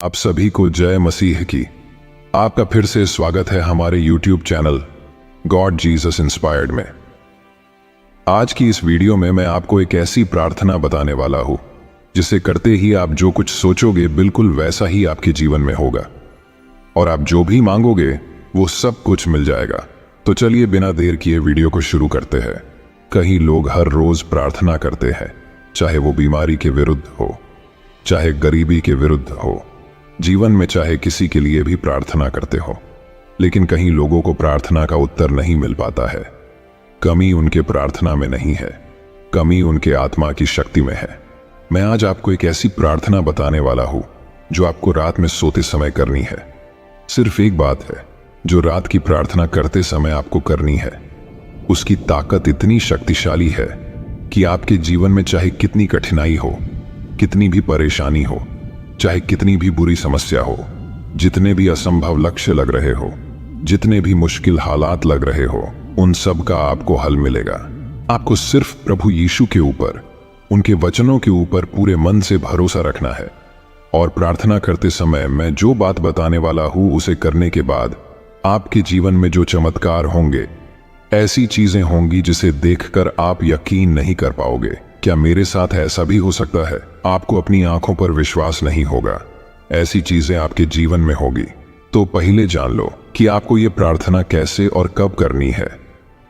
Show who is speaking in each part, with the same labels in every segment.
Speaker 1: आप सभी को जय मसीह की। आपका फिर से स्वागत है हमारे YouTube channel God Jesus inspired में। आज की इस वीडियो में मैं आपको एक ऐसी प्रार्थना बताने वाला हूं जिसे करते ही आप जो कुछ सोचोगे बिल्कुल वैसा ही आपके जीवन में होगा और आप जो भी मांगोगे वो सब कुछ मिल जाएगा। तो चलिए बिना देर किए वीडियो को शुरू करते हैं। कई लोग हर रोज प्रार्थना करते हैं, चाहे वो बीमारी के विरुद्ध हो, चाहे गरीबी के विरुद्ध हो, जीवन में चाहे किसी के लिए भी प्रार्थना करते हो, लेकिन कहीं लोगों को प्रार्थना का उत्तर नहीं मिल पाता है। कमी उनके प्रार्थना में नहीं है, कमी उनके आत्मा की शक्ति में है। मैं आज आपको एक ऐसी प्रार्थना बताने वाला हूं जो आपको रात में सोते समय करनी है। सिर्फ एक बात है जो रात की प्रार्थना करते समय आपको करनी है। उसकी ताकत इतनी शक्तिशाली है कि आपके जीवन में चाहे कितनी कठिनाई हो, कितनी भी परेशानी हो, चाहे कितनी भी बुरी समस्या हो, जितने भी असंभव लक्ष्य लग रहे हो, जितने भी मुश्किल हालात लग रहे हो, उन सब का आपको हल मिलेगा। आपको सिर्फ प्रभु यीशु के ऊपर, उनके वचनों के ऊपर पूरे मन से भरोसा रखना है और प्रार्थना करते समय मैं जो बात बताने वाला हूं उसे करने के बाद आपके जीवन में जो चमत्कार होंगे, ऐसी चीजें होंगी जिसे देखकर आप यकीन नहीं कर पाओगे। क्या मेरे साथ ऐसा भी हो सकता है? आपको अपनी आंखों पर विश्वास नहीं होगा। ऐसी चीजें आपके जीवन में होगी। तो पहले जान लो कि आपको ये प्रार्थना कैसे और कब करनी है।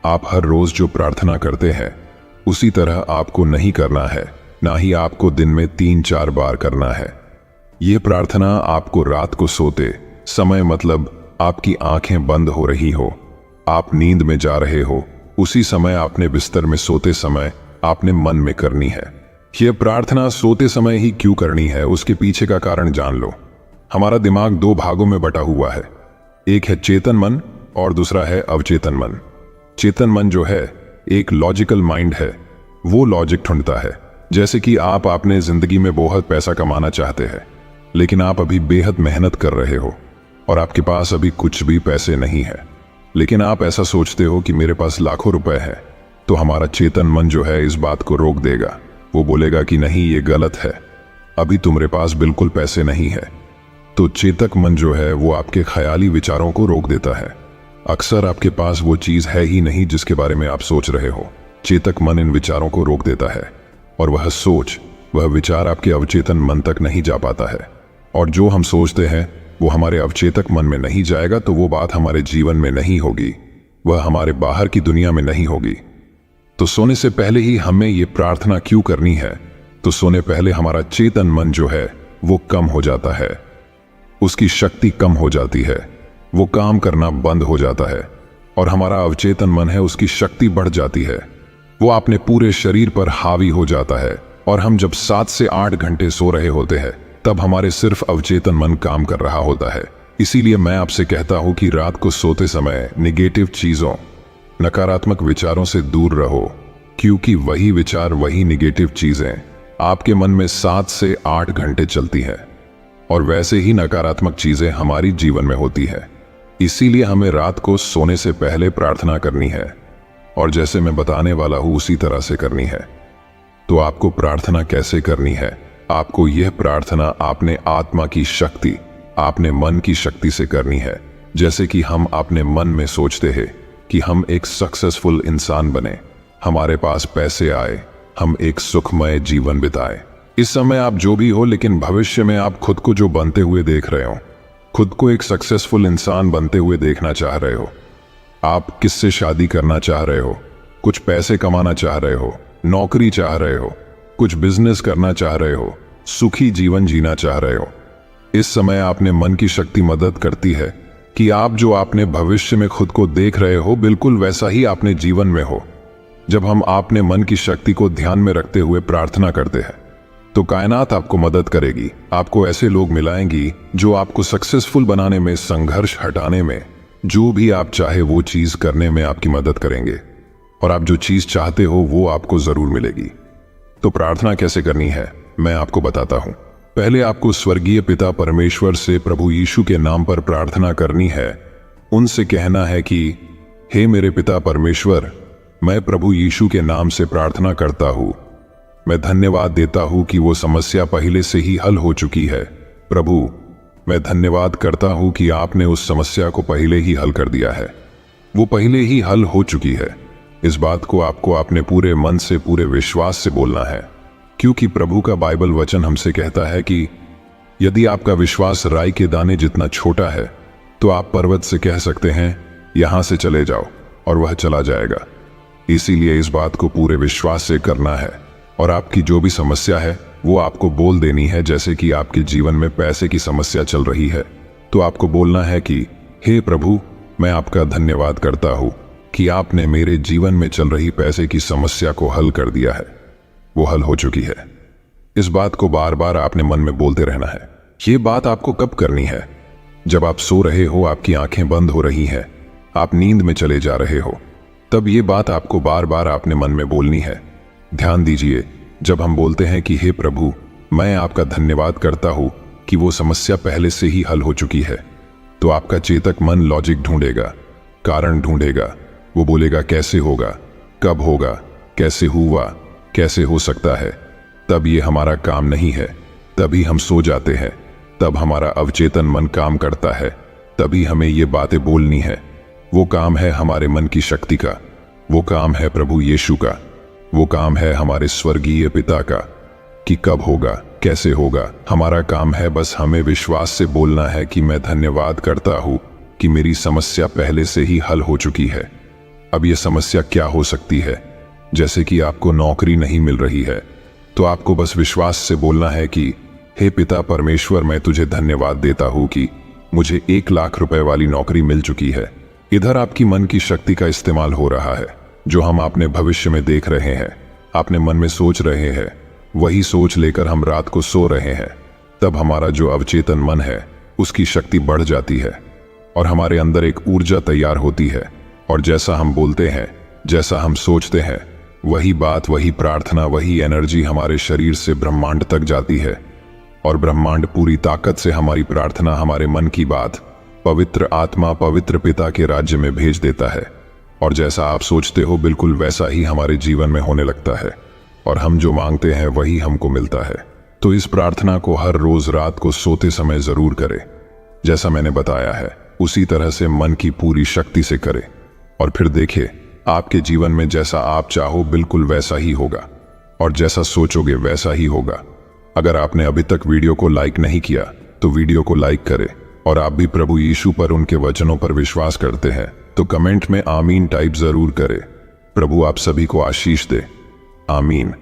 Speaker 1: आप हर रोज जो प्रार्थना करते हैं उसी तरह आपको नहीं करना है, ना ही आपको दिन में 3-4 बार करना है। ये प्रार्थना आपको रात को सोते समय, मतलब आपकी आंखें बंद हो रही हो, आप नींद में जा रहे हो, उसी समय आपने बिस्तर में सोते समय आपने मन में करनी है। यह प्रार्थना सोते समय ही क्यों करनी है, उसके पीछे का कारण जान लो। हमारा दिमाग 2 भागों में बटा हुआ है। एक है चेतन मन और दूसरा है अवचेतन मन। चेतन मन जो है एक लॉजिकल माइंड है, वो लॉजिक ढूंढता है। जैसे कि आप अपने जिंदगी में बहुत पैसा कमाना चाहते हैं, लेकिन आप अभी बेहद मेहनत कर रहे हो और आपके पास अभी कुछ भी पैसे नहीं है, लेकिन आप ऐसा सोचते हो कि मेरे पास लाखों रुपए है। तो हमारा चेतन मन जो है इस बात को रोक देगा। वो बोलेगा कि नहीं, ये गलत है, अभी तुम्हारे पास बिल्कुल पैसे नहीं है। तो चेतक मन जो है वो आपके ख्याली विचारों को रोक देता है। अक्सर आपके पास वो चीज है ही नहीं जिसके बारे में आप सोच रहे हो। चेतक मन इन विचारों को रोक देता है और वह सोच, वह विचार आपके अवचेतन मन तक नहीं जा पाता है। और जो हम सोचते हैं वो हमारे अवचेतक मन में नहीं जाएगा तो वो बात हमारे जीवन में नहीं होगी, वह हमारे बाहर की दुनिया में नहीं होगी। तो सोने से पहले ही हमें ये प्रार्थना क्यों करनी है? तो सोने पहले हमारा चेतन मन जो है वो कम हो जाता है, उसकी शक्ति कम हो जाती है, वो काम करना बंद हो जाता है और हमारा अवचेतन मन है उसकी शक्ति बढ़ जाती है। वो अपने पूरे शरीर पर हावी हो जाता है और हम जब 7 से 8 घंटे सो रहे होते हैं तब हमारे सिर्फ अवचेतन मन काम कर रहा होता है। इसीलिए मैं आपसे कहता हूं कि रात को सोते समय नेगेटिव चीजों, नकारात्मक विचारों से दूर रहो, क्योंकि वही विचार, वही नेगेटिव चीजें आपके मन में 7 से 8 घंटे चलती हैं और वैसे ही नकारात्मक चीजें हमारी जीवन में होती है। इसीलिए हमें रात को सोने से पहले प्रार्थना करनी है और जैसे मैं बताने वाला हूं उसी तरह से करनी है। तो आपको प्रार्थना कैसे करनी है? आपको यह प्रार्थना अपने आत्मा की शक्ति, अपने मन की शक्ति से करनी है। जैसे कि हम अपने मन में सोचते हैं कि हम एक सक्सेसफुल इंसान बने, हमारे पास पैसे आए, हम एक सुखमय जीवन बिताए। इस समय आप जो भी हो, लेकिन भविष्य में आप खुद को जो बनते हुए देख रहे हो, खुद को एक सक्सेसफुल इंसान बनते हुए देखना चाह रहे हो। आप किससे शादी करना चाह रहे हो, कुछ पैसे कमाना चाह रहे हो, नौकरी चाह रहे हो, कुछ बिजनेस करना चाह रहे हो, सुखी जीवन जीना चाह रहे हो। इस समय आपने मन की शक्ति मदद करती है कि आप जो आपने भविष्य में खुद को देख रहे हो बिल्कुल वैसा ही आपने जीवन में हो। जब हम आपने मन की शक्ति को ध्यान में रखते हुए प्रार्थना करते हैं तो कायनात आपको मदद करेगी। आपको ऐसे लोग मिलाएंगी जो आपको सक्सेसफुल बनाने में, संघर्ष हटाने में, जो भी आप चाहे वो चीज करने में आपकी मदद करेंगे और आप जो चीज चाहते हो वो आपको जरूर मिलेगी। तो प्रार्थना कैसे करनी है मैं आपको बताता हूं। पहले आपको स्वर्गीय पिता परमेश्वर से प्रभु यीशु के नाम पर प्रार्थना करनी है। उनसे कहना है कि हे मेरे पिता परमेश्वर, मैं प्रभु यीशु के नाम से प्रार्थना करता हूं। मैं धन्यवाद देता हूं कि वो समस्या पहले से ही हल हो चुकी है। प्रभु, मैं धन्यवाद करता हूं कि आपने उस समस्या को पहले ही हल कर दिया है। वो पहले ही हल हो चुकी है। इस बात को आपको अपने पूरे मन से, पूरे विश्वास से बोलना है, क्योंकि प्रभु का बाइबल वचन हमसे कहता है कि यदि आपका विश्वास राई के दाने जितना छोटा है तो आप पर्वत से कह सकते हैं यहां से चले जाओ और वह चला जाएगा। इसीलिए इस बात को पूरे विश्वास से करना है और आपकी जो भी समस्या है वो आपको बोल देनी है। जैसे कि आपके जीवन में पैसे की समस्या चल रही है तो आपको बोलना है कि हे प्रभु, मैं आपका धन्यवाद करता हूं कि आपने मेरे जीवन में चल रही पैसे की समस्या को हल कर दिया है। वो हल हो चुकी है। इस बात को बार बार आपने मन में बोलते रहना है। ये बात आपको कब करनी है? जब आप सो रहे हो, आपकी आंखें बंद हो रही हैं, आप नींद में चले जा रहे हो, तब ये बात आपको बार बार अपने मन में बोलनी है। ध्यान दीजिए, जब हम बोलते हैं कि हे प्रभु, मैं आपका धन्यवाद करता हूं कि वो समस्या पहले से ही हल हो चुकी है, तो आपका चेतक मन लॉजिक ढूंढेगा, कारण ढूंढेगा। वो बोलेगा कैसे होगा, कब होगा, कैसे हुआ, कैसे हो सकता है। तब ये हमारा काम नहीं है, तभी हम सो जाते हैं, तब हमारा अवचेतन मन काम करता है, तभी हमें ये बातें बोलनी है। वो काम है हमारे मन की शक्ति का, वो काम है प्रभु यीशु का, वो काम है हमारे स्वर्गीय पिता का कि कब होगा, कैसे होगा। हमारा काम है बस हमें विश्वास से बोलना है कि मैं धन्यवाद करता हूं कि मेरी समस्या पहले से ही हल हो चुकी है। अब यह समस्या क्या हो सकती है? जैसे कि आपको नौकरी नहीं मिल रही है, तो आपको बस विश्वास से बोलना है कि हे पिता परमेश्वर, मैं तुझे धन्यवाद देता हूं कि मुझे 1 लाख रुपए वाली नौकरी मिल चुकी है। इधर आपकी मन की शक्ति का इस्तेमाल हो रहा है, जो हम अपने भविष्य में देख रहे हैं, अपने मन में सोच रहे हैं, वही सोच लेकर हम रात को सो रहे हैं। तब हमारा जो अवचेतन मन है उसकी शक्ति बढ़ जाती है और हमारे अंदर एक ऊर्जा तैयार होती है। और जैसा हम बोलते हैं, जैसा हम सोचते हैं, वही बात, वही प्रार्थना, वही एनर्जी हमारे शरीर से ब्रह्मांड तक जाती है और ब्रह्मांड पूरी ताकत से हमारी प्रार्थना, हमारे मन की बात पवित्र आत्मा, पवित्र पिता के राज्य में भेज देता है। और जैसा आप सोचते हो बिल्कुल वैसा ही हमारे जीवन में होने लगता है और हम जो मांगते हैं वही हमको मिलता है। तो इस प्रार्थना को हर रोज रात को सोते समय जरूर करें। जैसा मैंने बताया है उसी तरह से मन की पूरी शक्ति से करें और फिर देखिए आपके जीवन में जैसा आप चाहो बिल्कुल वैसा ही होगा और जैसा सोचोगे वैसा ही होगा। अगर आपने अभी तक वीडियो को लाइक नहीं किया तो वीडियो को लाइक करें और आप भी प्रभु यीशु पर, उनके वचनों पर विश्वास करते हैं तो कमेंट में आमीन टाइप जरूर करें। प्रभु आप सभी को आशीष दे। आमीन।